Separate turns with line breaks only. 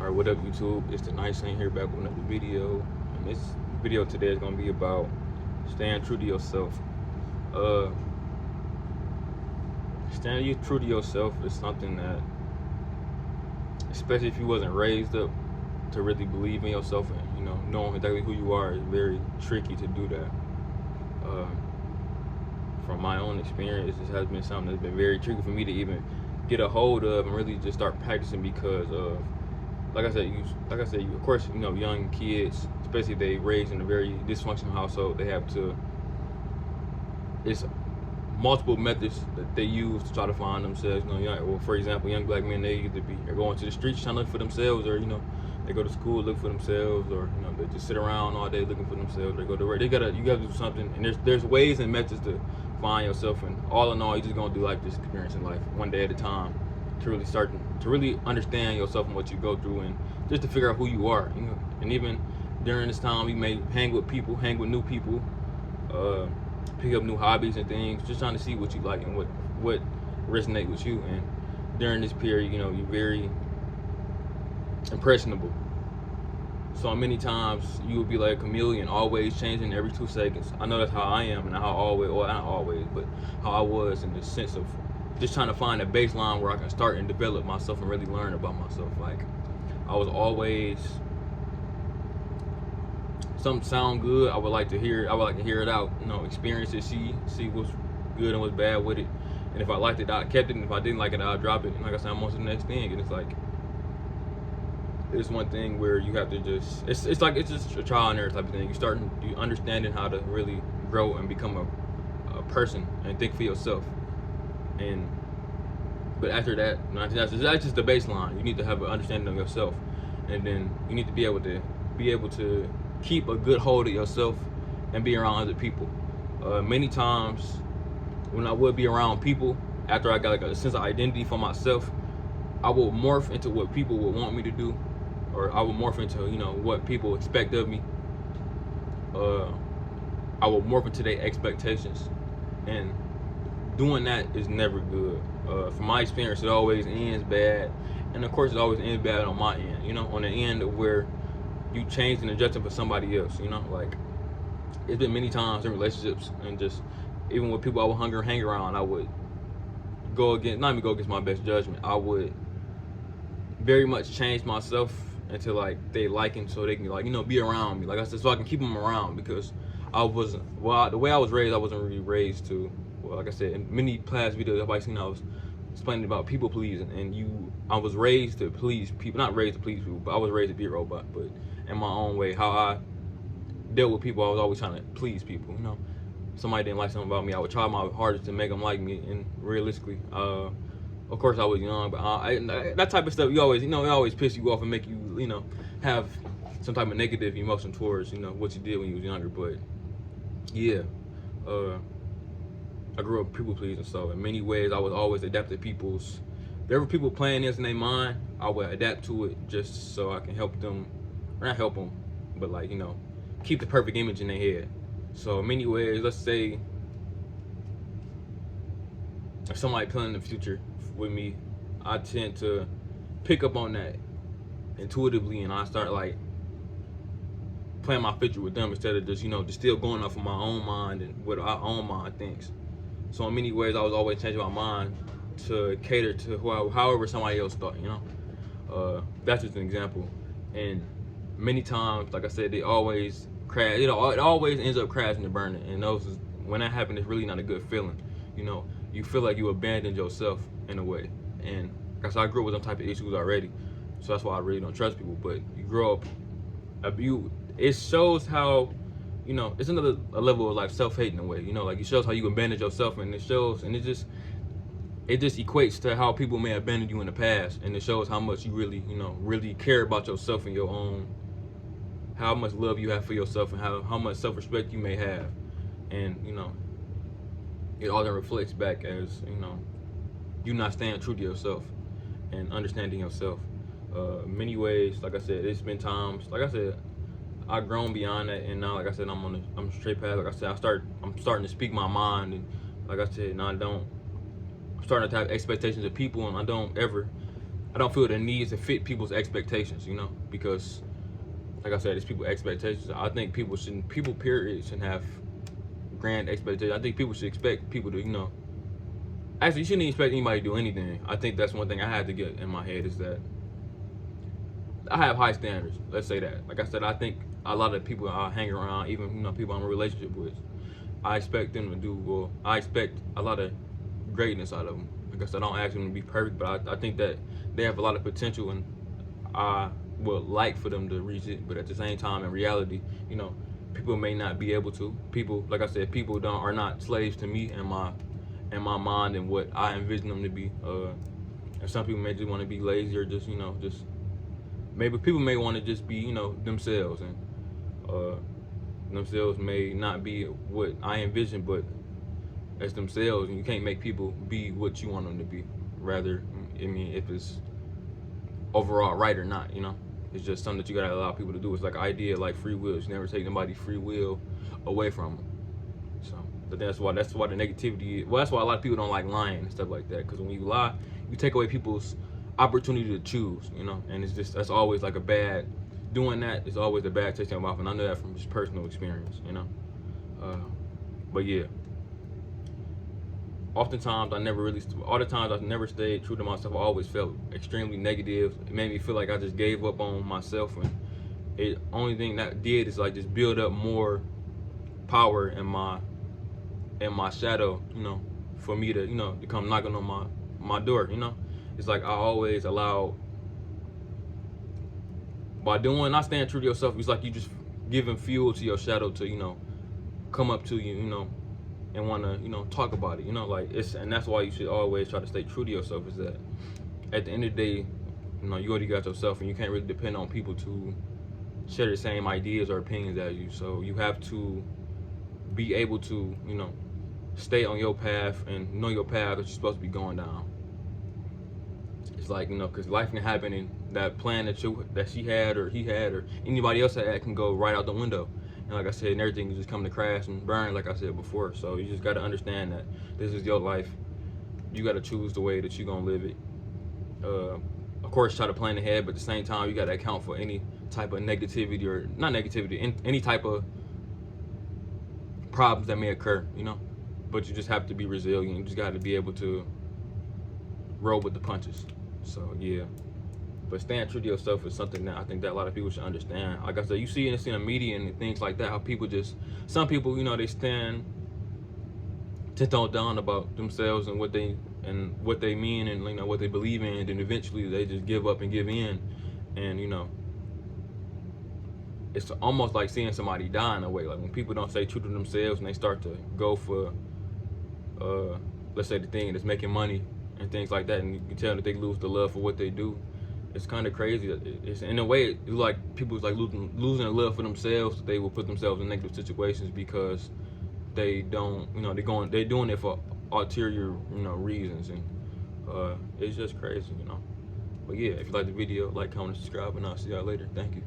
Alright, what up YouTube? It's the Nice Saint here back with another video. And this video today is going to be about staying true to yourself. Staying true to yourself is something that, especially if you wasn't raised up to really believe in yourself and, knowing exactly who you are, is very tricky to do that. From my own experience, this has been something that's been very tricky for me to even get a hold of and really just start practicing because of, like I said, of course, young kids, especially if they raised in a very dysfunctional household, they have to, it's multiple methods that they use to try to find themselves. Well, for example, young black men, they're going to the streets trying to look for themselves, or they go to school look for themselves, or they just sit around all day looking for themselves. They go to work. You gotta do something, and there's ways and methods to find yourself. And all in all, you're just gonna do like this experience in life, one day at a time, to really understand yourself and what you go through, and just to figure out who you are. And even during this time, you may hang with new people, pick up new hobbies and things, just trying to see what you like and what resonate with you. And during this period, you're very impressionable. So many times you will be like a chameleon, always changing every 2 seconds. I know that's how I am, and how not always, but how I was, in the sense of just trying to find a baseline where I can start and develop myself and really learn about myself. Like, I was always, something sound good, I would like to hear it out, experience it, see what's good and what's bad with it. And if I liked it, I kept it, and if I didn't like it, I'll drop it. And like I said, I'm on to the next thing. And it's like, it's one thing where you have to just, it's just a trial and error type of thing. You understanding how to really grow and become a person and think for yourself. But after that, that's just the baseline. You need to have an understanding of yourself, and then you need to be able to keep a good hold of yourself and be around other people. Many times when I would be around people, after I got like a sense of identity for myself, I will morph into what people would want me to do, or I will morph into what people expect of me. I will morph into their expectations, and doing that is never good. From my experience, it always ends bad, and of course it always ends bad on my end, on the end of where you change and adjusting for somebody else. Like, it's been many times in relationships, and just even with people I would hang around, I would not even go against my best judgment. I would very much change myself until like they liking, so they can be around me, like I said, so I can keep them around. Because the way I was raised, I wasn't really raised to, like I said, in many past videos I've seen, I was explaining about people pleasing, and I was raised to please people, not raised to please people, but I was raised to be a robot. But in my own way, how I dealt with people, I was always trying to please people. Somebody didn't like something about me, I would try my hardest to make them like me. And realistically, of course I was young, but that type of stuff, it always piss you off and make you, have some type of negative emotion towards, what you did when you was younger. But yeah, I grew up people pleasing, so in many ways I was always adapting people's, there were people playing this in their mind, I would adapt to it just so I can help them, or not help them, but like, keep the perfect image in their head. So in many ways, let's say if somebody planning the future with me, I tend to pick up on that intuitively, and I start like playing my future with them instead of just just still going off of my own mind and what our own mind thinks. So in many ways, I was always changing my mind to cater to however somebody else thought. That's just an example. And many times, like I said, they always crash. It always ends up crashing and burning. And when that happens, it's really not a good feeling. You feel like you abandoned yourself in a way. And like I said, I grew up with some type of issues already, so that's why I really don't trust people. But you grow up, it shows how, it's another level of like self-hate in a way. Like, it shows how you abandoned yourself, and it shows, and it just equates to how people may have abandoned you in the past, and it shows how much you really, really care about yourself and your own, how much love you have for yourself, and how much self-respect you may have. And it all then reflects back as you not staying true to yourself and understanding yourself. Many ways, like I said, it's been times, like I said, I've grown beyond that, and now, like I said, I'm straight path. Like I said, I'm starting to speak my mind, and like I said, I'm starting to have expectations of people, and I don't I don't feel the need to fit people's expectations, you know, because like I said, it's people's expectations. I think people period shouldn't have grand expectations. I think people should expect people to, you know, actually you shouldn't expect anybody to do anything. I think that's one thing I had to get in my head is that I have high standards. Let's say that. Like I said, I think a lot of people I hang around, even, you know, people I'm in a relationship with, I expect them to do well. I expect a lot of greatness out of them. Like I said, I don't ask them to be perfect, but I think that they have a lot of potential, and I would like for them to reach it. But at the same time, in reality, you know, people may not be able to. People, like I said, people are not slaves to me and my mind and what I envision them to be. And some people may just want to be lazy, or just, you know, just maybe people may want to just be, you know, themselves, and themselves may not be what I envision, but as themselves, and you can't make people be what you want them to be. Rather, I mean, if it's overall right or not, you know, it's just something that you gotta allow people to do. It's like an idea, like free will. You never take nobody's free will away from them. So, but that's why the negativity. Well, that's why a lot of people don't like lying and stuff like that. Because when you lie, you take away people's opportunity to choose, you know, and it's just, that's always like a bad. Doing that is always a bad taste in my mouth, and I know that from just personal experience, you know. But yeah. Oftentimes all the times I've never stayed true to myself. I always felt extremely negative. It made me feel like I just gave up on myself, and it only thing that did is like just build up more power in my shadow, you know, for me to, you know, to come knocking on my door, you know. It's like I always allow, by doing, not staying true to yourself, it's like you just giving fuel to your shadow to, you know, come up to you, you know, and want to, you know, talk about it, you know, like and that's why you should always try to stay true to yourself, is that at the end of the day, you know, you already got yourself, and you can't really depend on people to share the same ideas or opinions as you. So you have to be able to, you know, stay on your path and know your path that you're supposed to be going down. It's like, you know, because life can happen, and that plan that she had or he had or anybody else had can go right out the window. And like I said, and everything is just come to crash and burn, like I said before. So you just got to understand that this is your life. You got to choose the way that you're going to live it. Of course, try to plan ahead, but at the same time, you got to account for any type of negativity, or not negativity, any type of problems that may occur, you know. But you just have to be resilient. You just got to be able to roll with the punches. So, yeah. But staying true to yourself is something that I think that a lot of people should understand. Like I said, you see in the media and things like that, how people just, some people, you know, they stand 10 toes down about themselves and what they mean, and, you know, what they believe in, and then eventually they just give up and give in. And, you know, it's almost like seeing somebody die in a way. Like when people don't stay true to themselves and they start to go for, let's say, the thing that's making money and things like that, and you can tell that they lose the love for what they do. It's kind of crazy. It's in a way, it's like people's like losing the love for themselves. They will put themselves in negative situations because they don't, you know, they're doing it for ulterior, you know, reasons, and it's just crazy, you know. But yeah, if you like the video, like, comment, subscribe, and I'll see y'all later. Thank you.